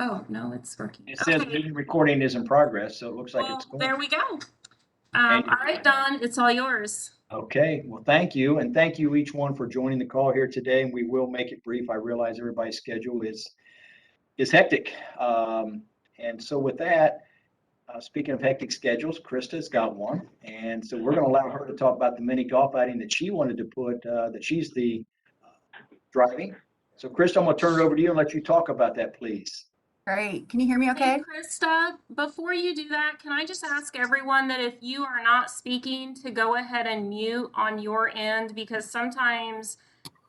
Oh, no, it's working. It says Okay, meeting recording is in progress, so it looks like it's well, going. there we go. And All right, Don, it's all yours. okay, well, thank you, and thank you each one for joining the call here today. And we will make it brief. I realize everybody's schedule is hectic. And so with that, speaking of hectic schedules, Krista's got one, and so we're going to allow her to talk about the mini golf outing that she wanted to put. That she's the driving. So, Krista, I'm going to turn it over to you and let you talk about that, please. Great. Can you hear me okay? Hey, Krista, before you do that, can I just ask everyone that if you are not speaking to go ahead and mute on your end, because sometimes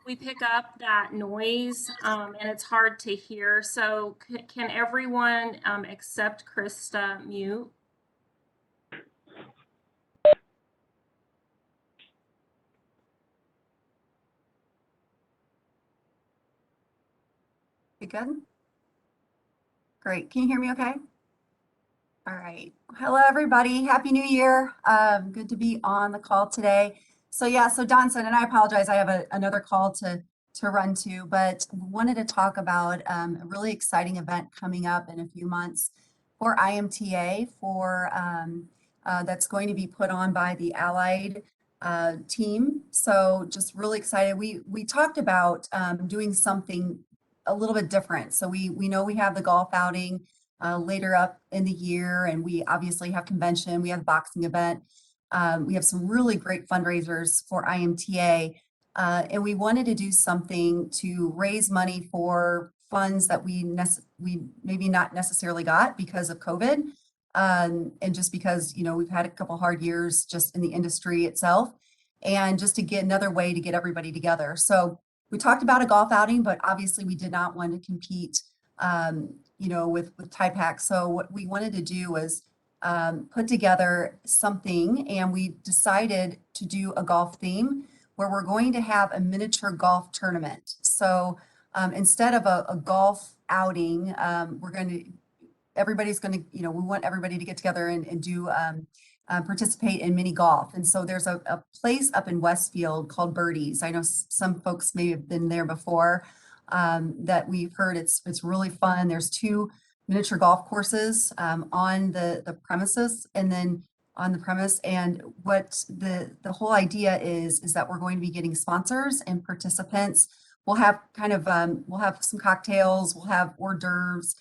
we pick up that noise and it's hard to hear. So can everyone except Krista mute? You good? Great. Can you hear me okay? All right. Hello, everybody. Happy New Year. Good to be on the call today. So yeah, so Don said, and I apologize, I have another call to run to, but wanted to talk about a really exciting event coming up in a few months for IMTA that's going to be put on by the Allied team. So just really excited. We talked about doing something a little bit different. So we know we have the golf outing later up in the year, and we obviously have convention, we have boxing event. We have some really great fundraisers for IMTA, and we wanted to do something to raise money for funds that we maybe not necessarily got because of COVID, and just because, you know, we've had a couple hard years just in the industry itself, and just to get another way to get everybody together. So we talked about a golf outing, but obviously we did not want to compete you know, with TIPAC. So what we wanted to do was put together something, and we decided to do a golf theme where we're going to have a miniature golf tournament. So instead of a golf outing, everybody's going to, you know, we want everybody to get together and do participate in mini golf. And so there's a place up in Westfield called Birdies. I know some folks may have been there before. That we've heard it's really fun. There's 2 miniature golf courses on the premises, and then on the premise. And what the whole idea is that we're going to be getting sponsors and participants. We'll have kind of we'll have some cocktails, we'll have hors d'oeuvres,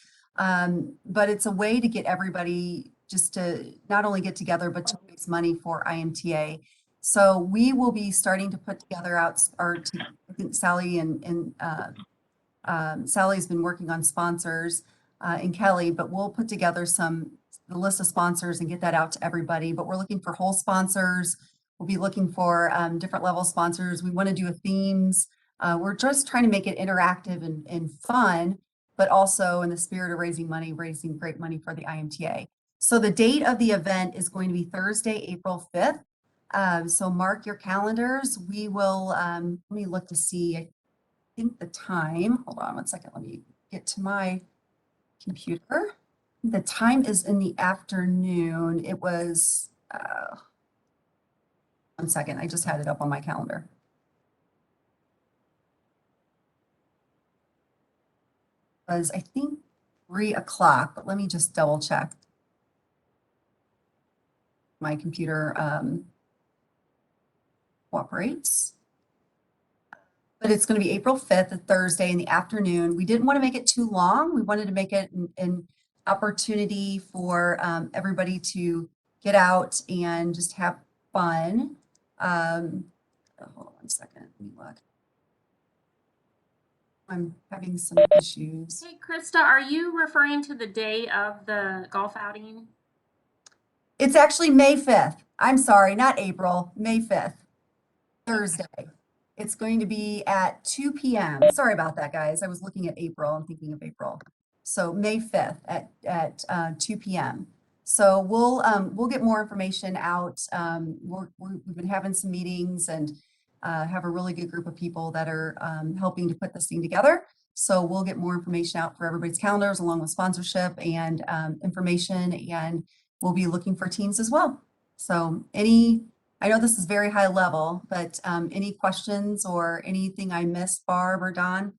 but it's a way to get everybody just to not only get together but to raise money for IMTA. So we will be starting to put together our team. I think Sally and Sally's been working on sponsors and Kelly, but we'll put together the list of sponsors and get that out to everybody. But we're looking for whole sponsors. We'll be looking for different level sponsors. We want to do a themes. We're just trying to make it interactive and fun, but also in the spirit of raising great money for the IMTA. So the date of the event is going to be Thursday, April 5th. So mark your calendars. We will, let me look to see, I think the time, hold on one second, let me get to my computer. The time is in the afternoon. It was, one second, I just had it up on my calendar. It was, I think, 3 o'clock, but let me just double check. My computer cooperates. But it's going to be April 5th, a Thursday in the afternoon. We didn't want to make it too long. We wanted to make it an opportunity for everybody to get out and just have fun. Hold on one second, let me look. I'm having some issues. Hey, Krista, are you referring to the day of the golf outing? It's actually May 5th. I'm sorry, not April, May 5th, Thursday. It's going to be at 2 p.m. Sorry about that, guys. I was looking at April and thinking of April. So May 5th at 2 p.m. So we'll get more information out. We've been having some meetings and have a really good group of people that are helping to put this thing together. So we'll get more information out for everybody's calendars along with sponsorship and information, and we'll be looking for teams as well. So I know this is very high level, but any questions or anything I missed, Barb or Don?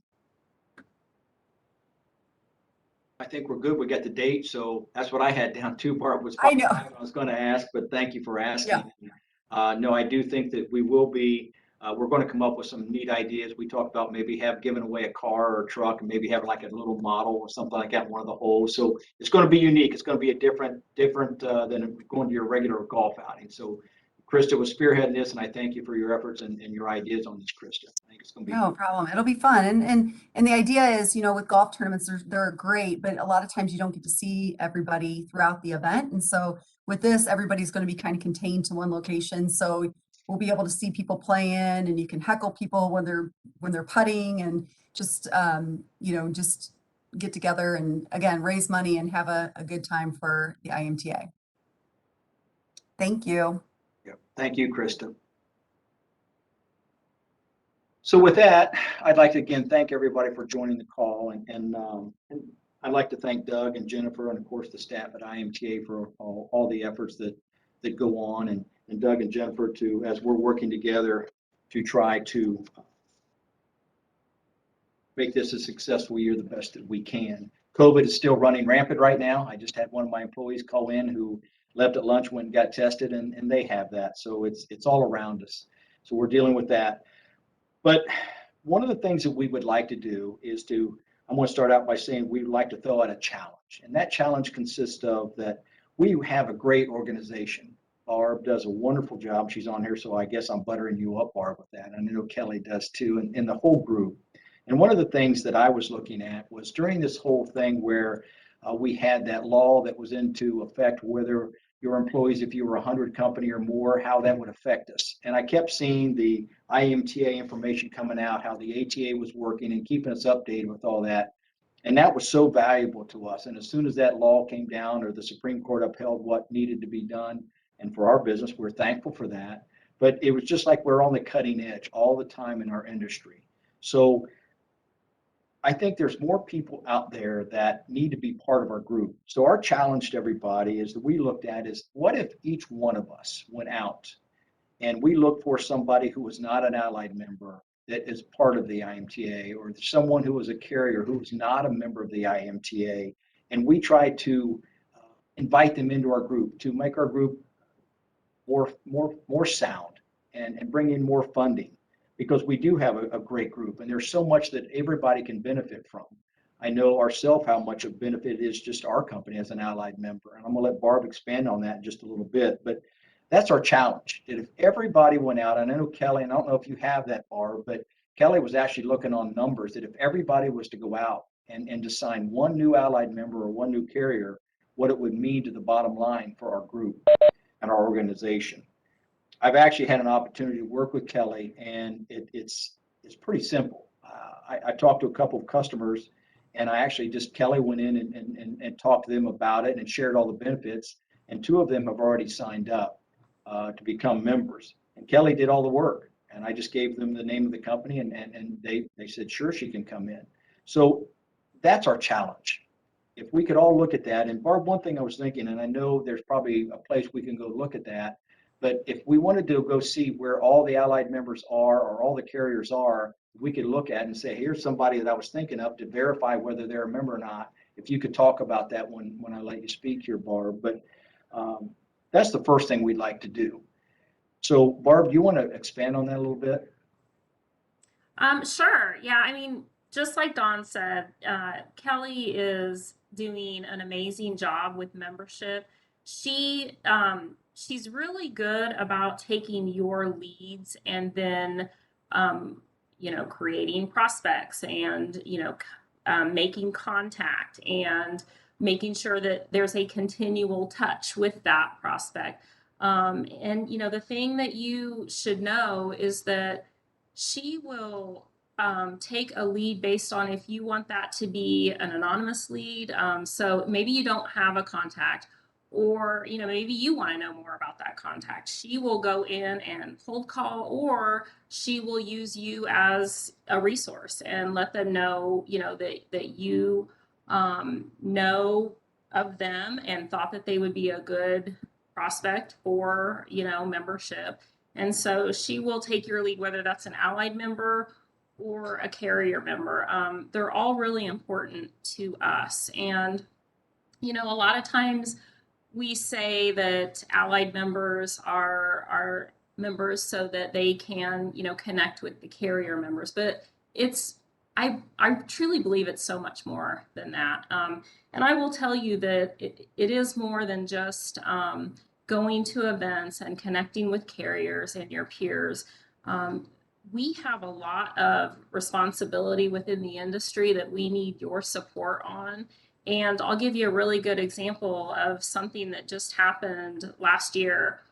I think we're good. We got the date, so that's what I had down too. Barb was I know. what I was going to ask, but thank you for asking. Yeah. No, I do think that we will be. We're going to come up with some neat ideas. We talked about maybe giving away a car or a truck, and maybe have like a little model or something like that in one of the holes. So it's going to be unique. It's going to be a different than going to your regular golf outing. So Krista was spearheading this, and I thank you for your efforts and your ideas on this, Krista. I think it's going to be No problem. It'll be fun. And the idea is, with golf tournaments, they're great, but a lot of times you don't get to see everybody throughout the event. And so with this, everybody's going to be kind of contained to one location. So we'll be able to see people playing, and you can heckle people when they're putting, and just just get together and again raise money and have a good time for the IMTA. Thank you. Yeah. Thank you, Krista. So with that, I'd like to again thank everybody for joining the call, and I'd like to thank Doug and Jennifer and of course the staff at IMTA for all the efforts that go on, and Doug and Jennifer as we're working together to try to make this a successful year the best that we can. COVID is still running rampant right now. I just had one of my employees call in who left at lunch, went and got tested, and they have that. So it's all around us. So we're dealing with that. But one of the things that we would like to do is I'm going to start out by saying we'd like to throw out a challenge. And that challenge consists of that we have a great organization. Barb does a wonderful job. She's on here, so I guess I'm buttering you up, Barb, with that. And I know Kelly does too, and the whole group. And one of the things that I was looking at was during this whole thing where we had that law that was into effect, whether your employees, if you were a 100 company or more, how that would affect us. And I kept seeing the IMTA information coming out, how the ATA was working and keeping us updated with all that. And that was so valuable to us. And as soon as that law came down or the Supreme Court upheld what needed to be done, and for our business, we're thankful for that. But it was just like we're on the cutting edge all the time in our industry. So I think there's more people out there that need to be part of our group. So our challenge to everybody is that we looked at is what if each one of us went out and we looked for somebody who was not an allied member that is part of the IMTA, or someone who was a carrier who was not a member of the IMTA, and we tried to invite them into our group to make our group more sound and bring in more funding, because we do have a great group and there's so much that everybody can benefit from. I know ourselves how much of benefit it is just our company as an allied member, and I'm going to let Barb expand on that in just a little bit. But that's our challenge, that if everybody went out, and I know Kelly, and I don't know if you have that, Barb, but Kelly was actually looking on numbers, that if everybody was to go out and to sign one new allied member or one new carrier, what it would mean to the bottom line for our group and our organization. I've actually had an opportunity to work with Kelly, and it's pretty simple. I talked to a couple of customers, and I actually Kelly went in and talked to them about it and shared all the benefits, and two of them have already signed up to become members. And Kelly did all the work, and I just gave them the name of the company, and they said, sure, she can come in. So that's our challenge. If we could all look at that, and Barb, one thing I was thinking, and I know there's probably a place we can go look at that, but if we wanted to go see where all the allied members are or all the carriers are, we could look at and say, here's somebody that I was thinking of to verify whether they're a member or not. If you could talk about that when I let you speak here, Barb. But that's the first thing we'd like to do. So Barb, do you want to expand on that a little bit? Sure. Yeah. I mean, just like Don said, Kelly is doing an amazing job with membership. She's really good about taking your leads and then, creating prospects and, making contact and making sure that there's a continual touch with that prospect. The thing that you should know is that she will take a lead based on if you want that to be an anonymous lead. So maybe you don't have a contact, or maybe you want to know more about that contact. She will go in and cold call, or she will use you as a resource and let them know that you know of them and thought that they would be a good prospect for membership. And so she will take your lead, whether that's an allied member or a carrier member. They're all really important to us. And, you know, a lot of times we say that allied members are members so that they can, you know, connect with the carrier members, but it's, I truly believe it's so much more than that. And I will tell you that it is more than just going to events and connecting with carriers and your peers. We have a lot of responsibility within the industry that we need your support on. And I'll give you a really good example of something that just happened last year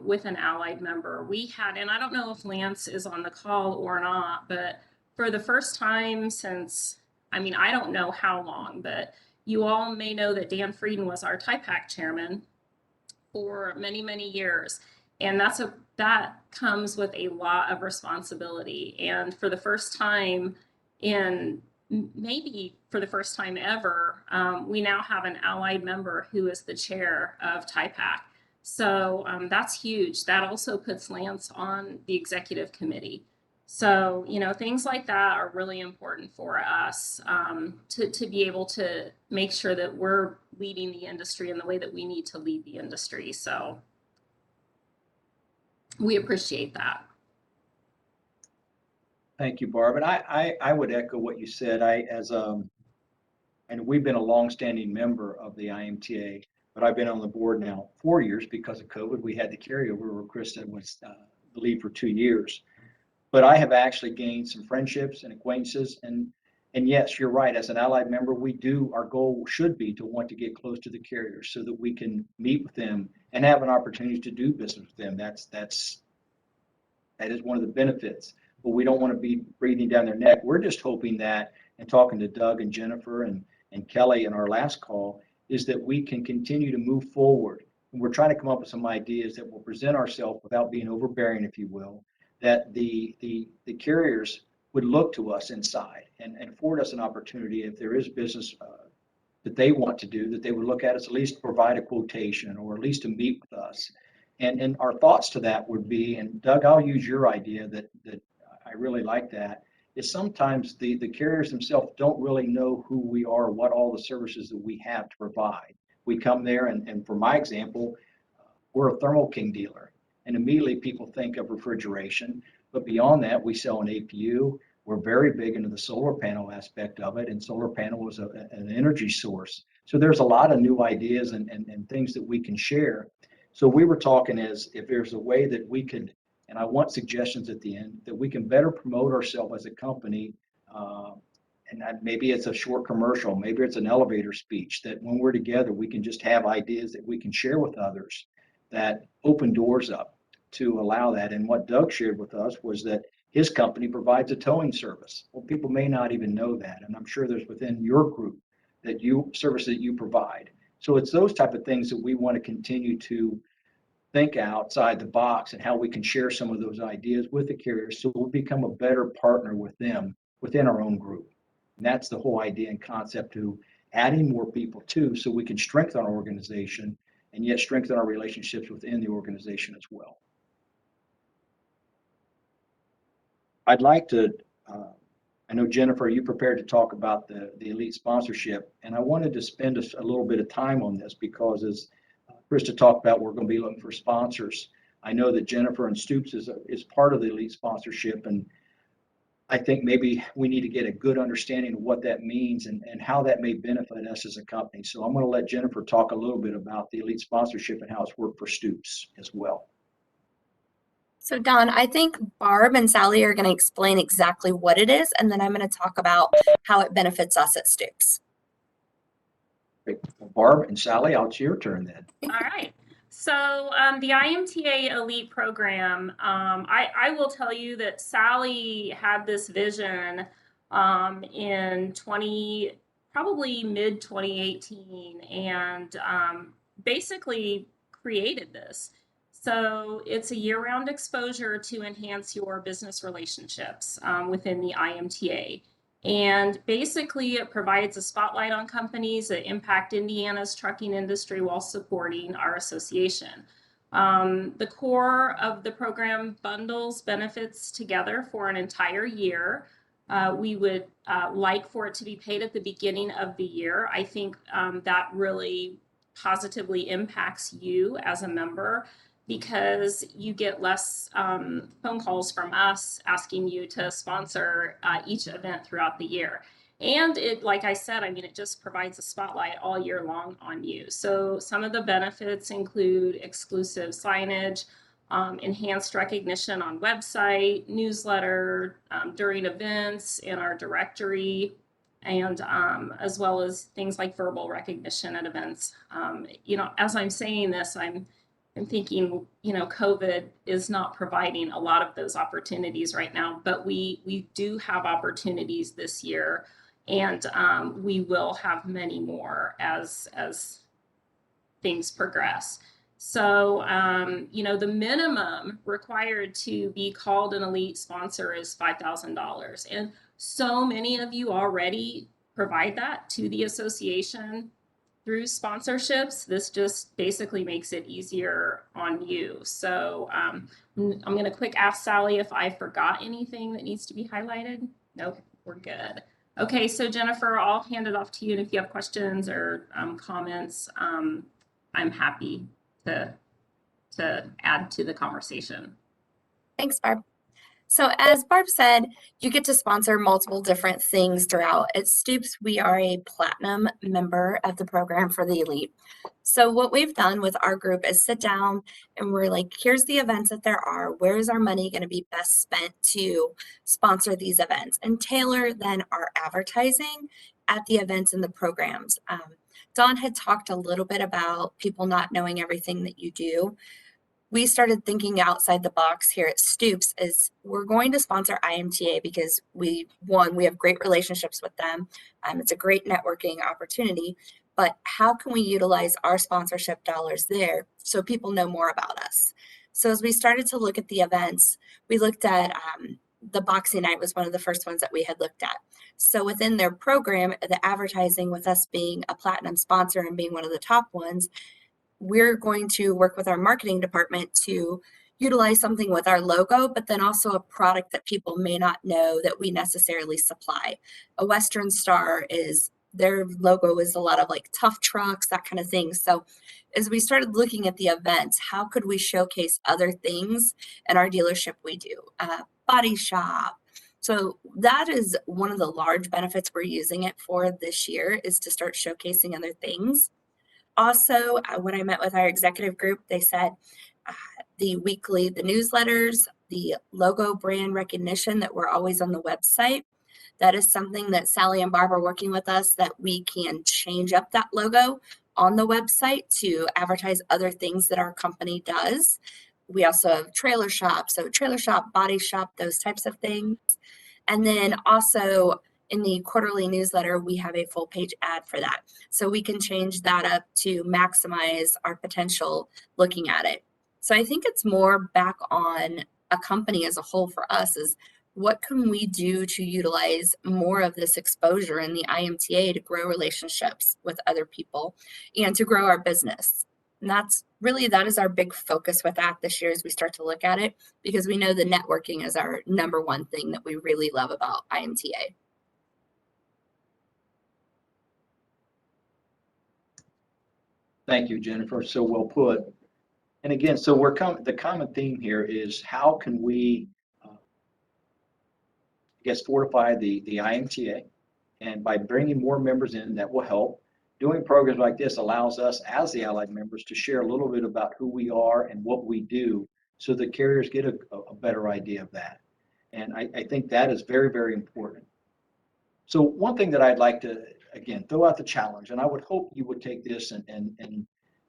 with an allied member. We had, and I don't know if Lance is on the call or not, but for the first time since, I mean, I don't know how long, but you all may know that Dan Frieden was our TIPAC chairman for many, many years. And that comes with a lot of responsibility. And for the first time maybe for the first time ever, we now have an allied member who is the chair of TIPAC. So that's huge. That also puts Lance on the executive committee. So, you know, things like that are really important for us to be able to make sure that we're leading the industry in the way that we need to lead the industry. So we appreciate that. Thank you, Barb. And I would echo what you said. And we've been a longstanding member of the IMTA, but I've been on the board now 4 years because of COVID. We had the carryover where Krista was the lead for 2 years. But I have actually gained some friendships and acquaintances. And yes, you're right. As an allied member, our goal should be to want to get close to the carriers so that we can meet with them and have an opportunity to do business with them. That is one of the benefits. But we don't want to be breathing down their neck. We're just hoping that, and talking to Doug and Jennifer and Kelly in our last call, is that we can continue to move forward. And we're trying to come up with some ideas that will present ourselves without being overbearing, if you will, that the carriers would look to us inside and afford us an opportunity if there is business that they want to do, that they would look at us, at least provide a quotation or at least to meet with us. And our thoughts to that would be, and Doug, I'll use your idea that I really like that, is sometimes the carriers themselves don't really know who we are, what all the services that we have to provide. We come there and for my example, we're a Thermo King dealer. And immediately people think of refrigeration, but beyond that, we sell an APU. We're very big into the solar panel aspect of it, and solar panel is an energy source. So there's a lot of new ideas and things that we can share. So we were talking as if there's a way that we could, and I want suggestions at the end, that we can better promote ourselves as a company. And maybe it's a short commercial, maybe it's an elevator speech, that when we're together, we can just have ideas that we can share with others that open doors up to allow that. And what Doug shared with us was that his company provides a towing service. Well, people may not even know that. And I'm sure there's within your group service that you provide. So it's those type of things that we want to continue to think outside the box and how we can share some of those ideas with the carriers so we'll become a better partner with them within our own group. And that's the whole idea and concept, to adding more people too, so we can strengthen our organization and yet strengthen our relationships within the organization as well. I'd like to, I know Jennifer, you prepared to talk about the elite sponsorship, and I wanted to spend a little bit of time on this because as Krista talked about, we're going to be looking for sponsors. I know that Jennifer and Stoops is part of the elite sponsorship, and I think maybe we need to get a good understanding of what that means and how that may benefit us as a company. So I'm going to let Jennifer talk a little bit about the elite sponsorship and how it's worked for Stoops as well. So Don, I think Barb and Sally are going to explain exactly what it is, and then I'm going to talk about how it benefits us at Stoops. Great. Well, Barb and Sally, it's your turn then. All right. So the IMTA Elite Program, I will tell you that Sally had this vision in probably mid 2018, and basically created this. So it's a year-round exposure to enhance your business relationships within the IMTA. And basically, it provides a spotlight on companies that impact Indiana's trucking industry while supporting our association. The core of the program bundles benefits together for an entire year. We would like for it to be paid at the beginning of the year. I think that really positively impacts you as a member because you get less phone calls from us asking you to sponsor each event throughout the year. And it, like I said, I mean, it just provides a spotlight all year long on you. So some of the benefits include exclusive signage, enhanced recognition on website, newsletter, during events, in our directory, and as well as things like verbal recognition at events. You know, as I'm saying this, I'm thinking, you know, COVID is not providing a lot of those opportunities right now, but we do have opportunities this year, and we will have many more as things progress. So, you know, the minimum required to be called an elite sponsor is $5,000. And so many of you already provide that to the association through sponsorships. This just basically makes it easier on you. So I'm going to quick ask Sally if I forgot anything that needs to be highlighted. Nope, we're good. Okay, so Jennifer, I'll hand it off to you. And if you have questions or comments, I'm happy to add to the conversation. Thanks, Barb. So as Barb said, you get to sponsor multiple different things throughout. At Stoops, we are a platinum member of the program for the elite. So what we've done with our group is sit down and we're like, here's the events that there are. Where is our money going to be best spent to sponsor these events? And tailor then our advertising at the events and the programs. Dawn had talked a little bit about people not knowing everything that you do. We started thinking outside the box here at Stoops is we're going to sponsor IMTA because we have great relationships with them. It's a great networking opportunity, but how can we utilize our sponsorship dollars there so people know more about us? So as we started to look at the events, we looked at the boxing night was one of the first ones that we had looked at. So within their program, the advertising with us being a platinum sponsor and being one of the top ones, we're going to work with our marketing department to utilize something with our logo, but then also a product that people may not know that we necessarily supply. A Western Star their logo is a lot of like tough trucks, that kind of thing. So as we started looking at the events, how could we showcase other things in our dealership we do? Body shop. So that is one of the large benefits we're using it for this year is to start showcasing other things. Also, when I met with our executive group, they said the newsletters, the logo brand recognition that we're always on the website, that is something that Sally and Barb are working with us that we can change up that logo on the website to advertise other things that our company does. We also have trailer shop, body shop, those types of things. And then also in the quarterly newsletter, we have a full page ad for that. So we can change that up to maximize our potential looking at it. So I think it's more back on a company as a whole for us is what can we do to utilize more of this exposure in the IMTA to grow relationships with other people and to grow our business. And that is our big focus with that this year as we start to look at it, because we know the networking is our number one thing that we really love about IMTA. Thank you, Jennifer. So well put. And again, so the common theme here is how can we, fortify the IMTA, and by bringing more members in, that will help. Doing programs like this allows us as the allied members to share a little bit about who we are and what we do so the carriers get a better idea of that. And I think that is very, very important. So one thing that I'd like to, again, throw out the challenge, and I would hope you would take this and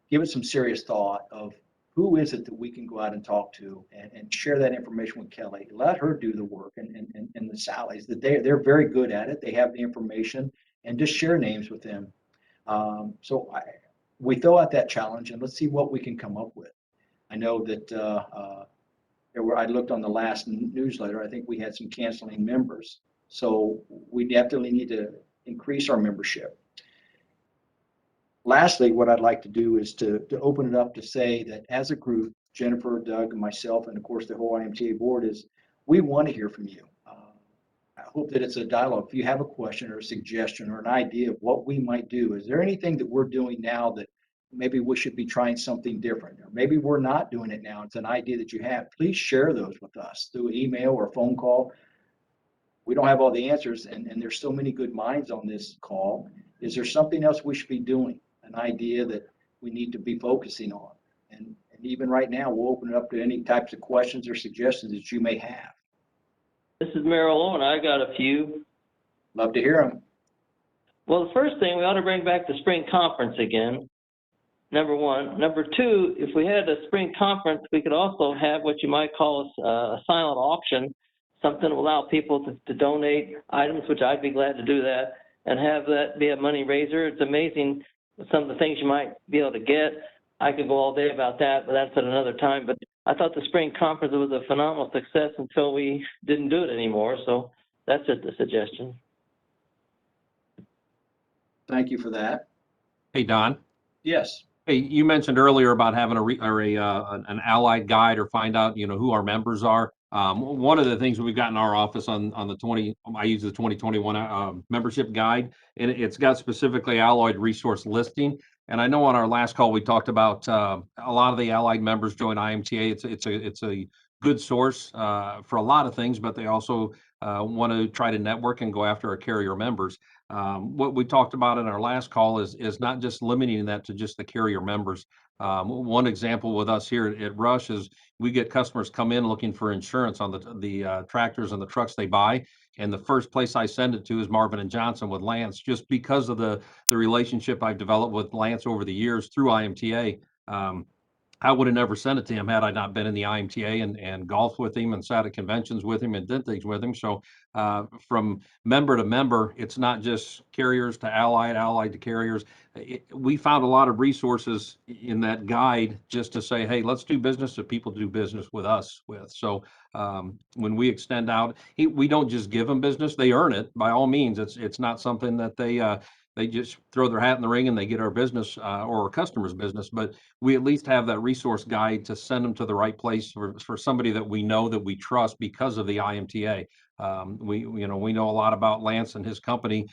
give it some serious thought of who is it that we can go out and talk to and share that information with Kelly. Let her do the work and the Sallys, that they're very good at it. They have the information, and just share names with them. So we throw out that challenge and let's see what we can come up with. I know that I looked on the last newsletter, I think we had some canceling members. So we definitely need to increase our membership. Lastly, what I'd like to do is to open it up to say that as a group, Jennifer, Doug, and myself, and of course the whole IMTA board, is we want to hear from you. I hope that it's a dialogue. If you have a question or a suggestion or an idea of what we might do, is there anything that we're doing now that maybe we should be trying something different? Or maybe we're not doing it now. It's an idea that you have. Please share those with us through an email or a phone call. We don't have all the answers, and there's so many good minds on this call. Is there something else we should be doing? An idea that we need to be focusing on? And even right now, we'll open it up to any types of questions or suggestions that you may have. This is Merrill, and I got a few. Love to hear them. Well, the first thing, we ought to bring back the spring conference again, number one. Number two, if we had a spring conference, we could also have what you might call a silent auction, something to allow people to donate items, which I'd be glad to do that, and have that be a money raiser. It's amazing some of the things you might be able to get. I could go all day about that, but that's at another time. But I thought the spring conference was a phenomenal success until we didn't do it anymore. So that's just a suggestion. Thank you for that. Hey, Don. Yes. Hey, you mentioned earlier about having an allied guide or find out, who our members are. One of the things we've got in our office on the I use the 2021 membership guide, and it's got specifically allied resource listing. And I know on our last call, we talked about a lot of the allied members join IMTA. It's a good source for a lot of things, but they also want to try to network and go after our carrier members. What we talked about in our last call is not just limiting that to just the carrier members. One example with us here at Rush is we get customers come in looking for insurance on the tractors and the trucks they buy. And the first place I send it to is Marvin and Johnson with Lance, just because of the relationship I've developed with Lance over the years through IMTA. I would have never sent it to him had I not been in the IMTA and golfed with him and sat at conventions with him and did things with him. So from member to member, it's not just carriers to allied to carriers. We found a lot of resources in that guide just to say, hey, let's do business that people do business with us with. So when we extend out, we don't just give them business, they earn it by all means. It's not something that they just throw their hat in the ring and they get our business or our customers' business, but we at least have that resource guide to send them to the right place for somebody that we know that we trust because of the IMTA. We know a lot about Lance and his company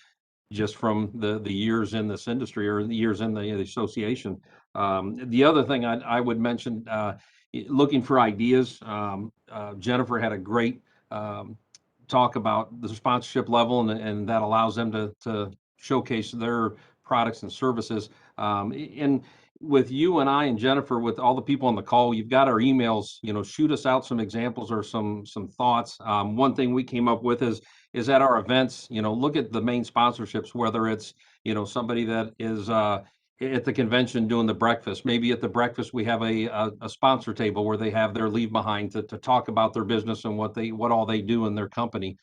just from the years in this industry or the years in the association. The other thing I would mention, looking for ideas. Jennifer had a great talk about the sponsorship level, and that allows them to showcase their products and services. And with you and I and Jennifer, with all the people on the call, you've got our emails, shoot us out some examples or some thoughts. One thing we came up with is at our events, look at the main sponsorships, whether it's, somebody that is at the convention doing the breakfast. Maybe at the breakfast, we have a sponsor table where they have their leave behind to talk about their business and what all they do in their company,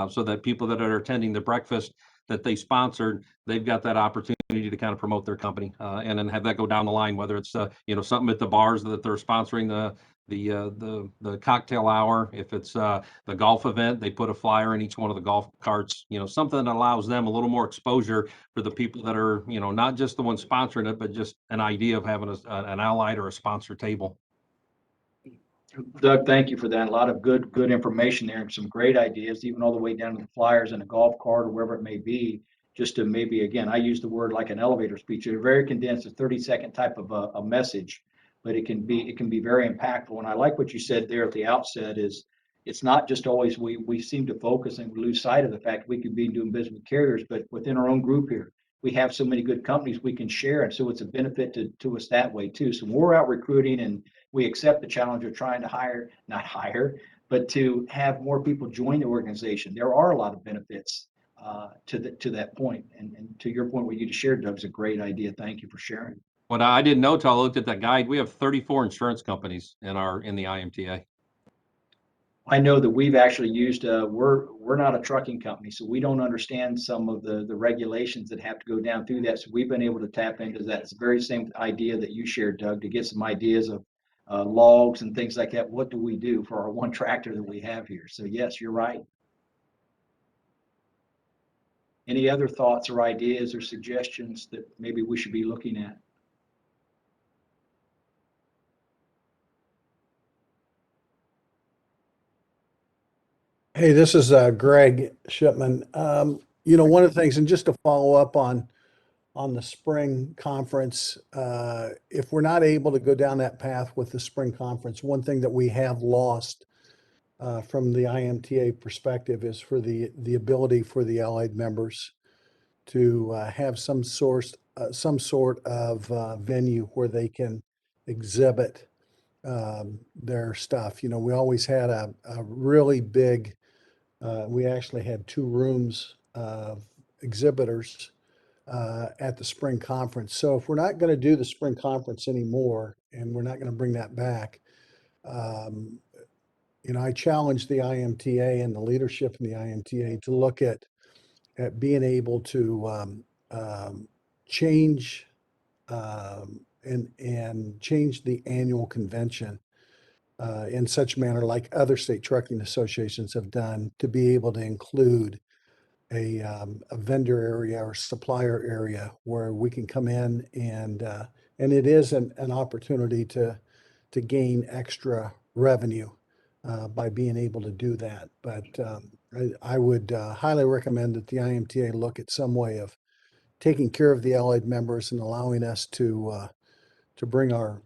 so that people that are attending the breakfast that they sponsored, they've got that opportunity to kind of promote their company, and then have that go down the line, whether it's something at the bars that they're sponsoring the cocktail hour. If it's the golf event, they put a flyer in each one of the golf carts, something that allows them a little more exposure for the people that are, not just the ones sponsoring it, but just an idea of having an allied or a sponsor table. Doug, thank you for that. A lot of good information there and some great ideas, even all the way down to the flyers in a golf cart or wherever it may be, just to maybe, again, I use the word like an elevator speech. They're very condensed, a 30-second type of a message, but it can be very impactful. And I like what you said there at the outset is it's not just always we seem to focus and we lose sight of the fact we could be doing business with carriers, but within our own group here, we have so many good companies we can share. And so it's a benefit to us that way too. So when we're out recruiting and we accept the challenge of trying to not hire, but to have more people join the organization, there are a lot of benefits to that point. And to your point, what you just shared, Doug, is a great idea. Thank you for sharing. What I didn't know till I looked at that guide, we have 34 insurance companies in the IMTA. I know that we've actually used, we're not a trucking company, so we don't understand some of the regulations that have to go down through that. So we've been able to tap into that. It's the very same idea that you shared, Doug, to get some ideas of logs and things like that. What do we do for our one tractor that we have here? So yes, you're right. Any other thoughts or ideas or suggestions that maybe we should be looking at? Hey, this is Greg Shipman. One of the things, and just to follow up on the spring conference, if we're not able to go down that path with the spring conference, one thing that we have lost from the IMTA perspective is for the ability for the allied members to have some sort of venue where they can exhibit their stuff. We always had a really big. We actually had 2 rooms of exhibitors at the spring conference. So if we're not going to do the spring conference anymore, and we're not going to bring that back, I challenge the IMTA and the leadership in the IMTA to look at being able to change and change the annual convention in such manner like other state trucking associations have done, to be able to include a vendor area or supplier area where we can come in and it is an opportunity to gain extra revenue by being able to do that. But I would highly recommend that the IMTA look at some way of taking care of the allied members and allowing us to bring our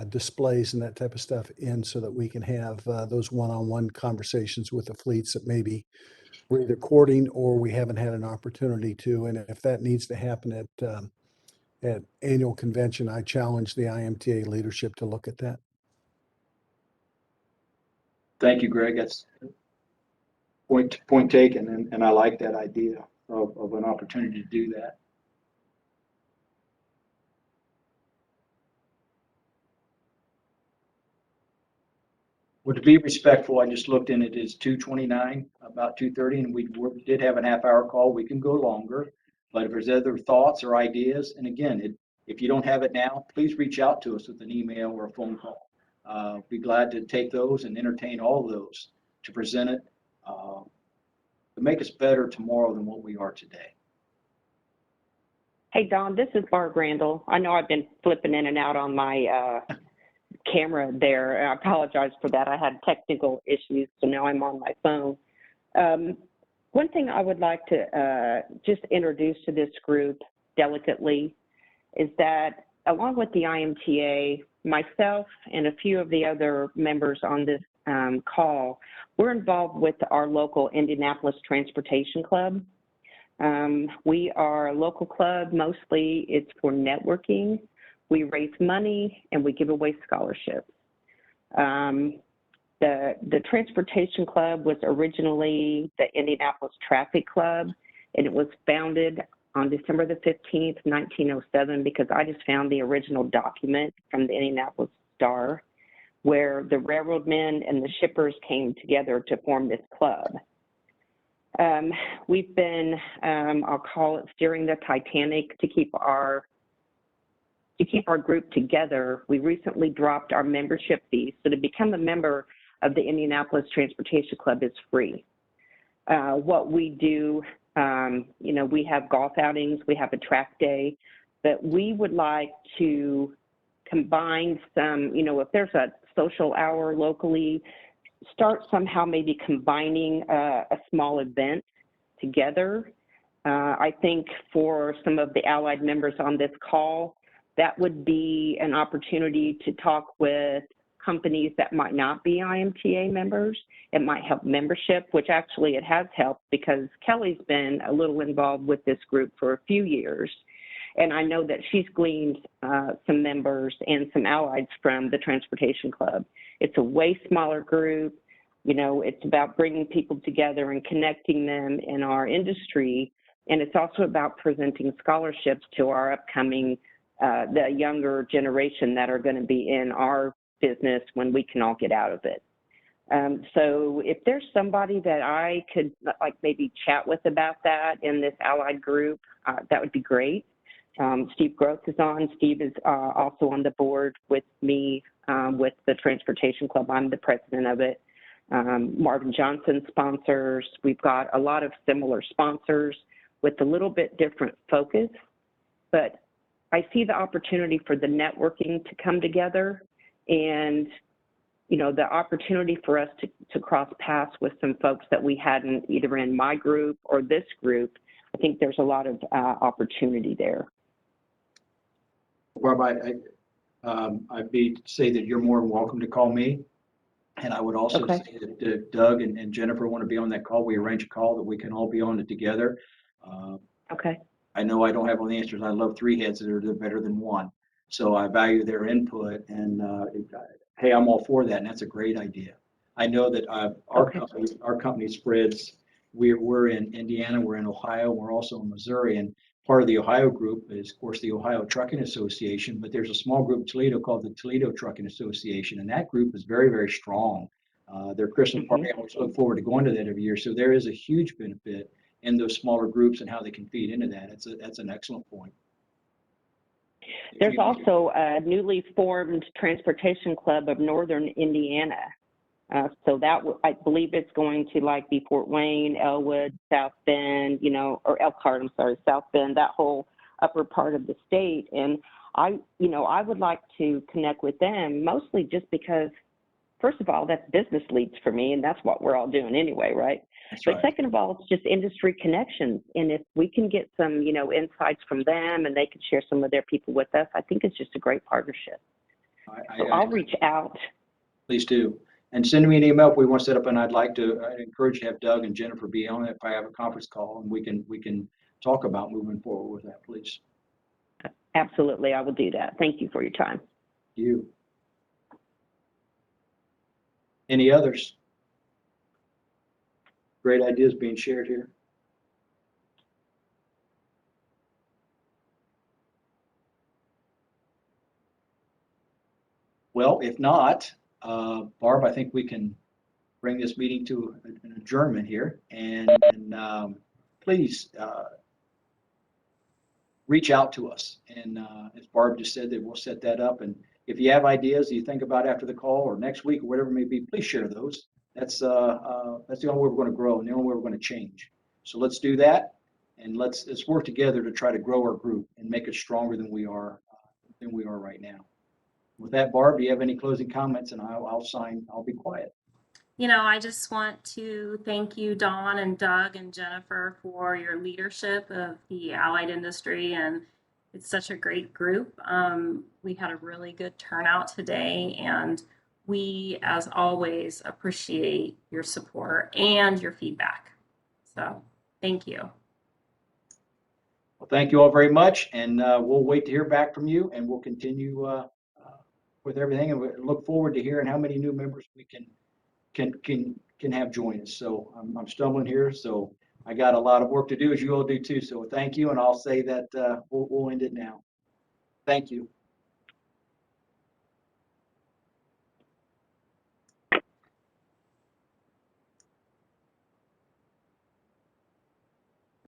displays and that type of stuff in, so that we can have those one-on-one conversations with the fleets that maybe we're either courting or we haven't had an opportunity to. And if that needs to happen at annual convention, I challenge the IMTA leadership to look at that. Thank you, Greg. That's point taken, and I like that idea of an opportunity to do that. Well, to be respectful, I just looked in, it is 2:29, about 2:30, and we did have an half-hour call. We can go longer, but if there's other thoughts or ideas, and again, if you don't have it now, please reach out to us with an email or a phone call. Be glad to take those and entertain all of those to present it, to make us better tomorrow than what we are today. Hey, Don, this is Barb Randall. I know I've been flipping in and out on my camera there. I apologize for that. I had technical issues, so now I'm on my phone. One thing I would like to just introduce to this group delicately is that, along with the IMTA, myself and a few of the other members on this call, we're involved with our local Indianapolis Transportation Club. We are a local club. Mostly it's for networking. We raise money and we give away scholarships. The Transportation Club was originally the Indianapolis Traffic Club, and it was founded on December the 15th, 1907, because I just found the original document from the Indianapolis Star, where the railroad men and the shippers came together to form this club. We've been, I'll call it, steering the Titanic to keep our group together. We recently dropped our membership fee, so to become a member of the Indianapolis Transportation Club is free. What we do, we have golf outings, we have a track day, but we would like to combine some, if there's a social hour locally, start somehow maybe combining a small event together. I think for some of the allied members on this call, that would be an opportunity to talk with companies that might not be IMTA members. It might help membership, which actually it has helped, because Kelly's been a little involved with this group for a few years. And I know that she's gleaned some members and some allies from the Transportation Club. It's a way smaller group. It's about bringing people together and connecting them in our industry. And it's also about presenting scholarships to our upcoming, the younger generation that are going to be in our business when we can all get out of it. So if there's somebody that I could maybe chat with about that in this allied group, that would be great. Steve Groth is on. Steve is also on the board with me with the Transportation Club. I'm the president of it. Marvin Johnson sponsors. We've got a lot of similar sponsors. with a little bit different focus, but I see the opportunity for the networking to come together and, you know, the opportunity for us to cross paths with some folks that we hadn't either in my group or this group. I think there's a lot of opportunity there. Barb, I'd say that you're more than welcome to call me. And I would also Okay. say that Doug and Jennifer want to be on that call. We arrange a call that we can all be on it together. Okay. I know I don't have all the answers. I love three heads that are better than one. So I value their input, and hey, I'm all for that, and that's a great idea. I know that our company spreads. We're in Indiana, we're in Ohio, we're also in Missouri, and part of the Ohio group is, of course, the Ohio Trucking Association, but there's a small group in Toledo called the Toledo Trucking Association, and that group is very, very strong. Their Christmas party, I always look forward to going to that every year. So there is a huge benefit in those smaller groups and how they can feed into that. That's an excellent point. There's also a newly formed transportation club of Northern Indiana. So that I believe it's going to like be Fort Wayne, Elwood, South Bend, you know, or Elkhart, I'm sorry, South Bend, that whole upper part of the state. And I would like to connect with them mostly just because, first of all, that's business leads for me, and that's what we're all doing anyway, right? That's But right. second of all, it's just industry connections. And if we can get some, you know, insights from them and they can share some of their people with us, I think it's just a great partnership. So I'll reach out. Please do. And send me an email if we want to set up, and I'd encourage you to have Doug and Jennifer be on it if I have a conference call, and we can talk about moving forward with that, please. Absolutely, I will do that. Thank you for your time. You. Any others? Great ideas being shared here. Well, if not, Barb, I think we can bring this meeting to an adjournment here, and please reach out to us. And as Barb just said, that we'll set that up. And if you have ideas that you think about after the call or next week or whatever it may be, please share those. That's the only way we're going to grow and the only way we're going to change. So let's do that, and let's work together to try to grow our group and make it stronger than we are right now. With that, Barb, do you have any closing comments? And I'll be quiet. You know, I just want to thank you, Dawn and Doug and Jennifer, for your leadership of the allied industry. And it's such a great group. We had a really good turnout today, and we, as always, appreciate your support and your feedback. So thank you. Well, thank you all very much. And we'll wait to hear back from you, and we'll continue with everything. And we look forward to hearing how many new members we can have join us. So I'm stumbling here, so I got a lot of work to do, as you all do too. So thank you, and I'll say that we'll end it now. Thank you.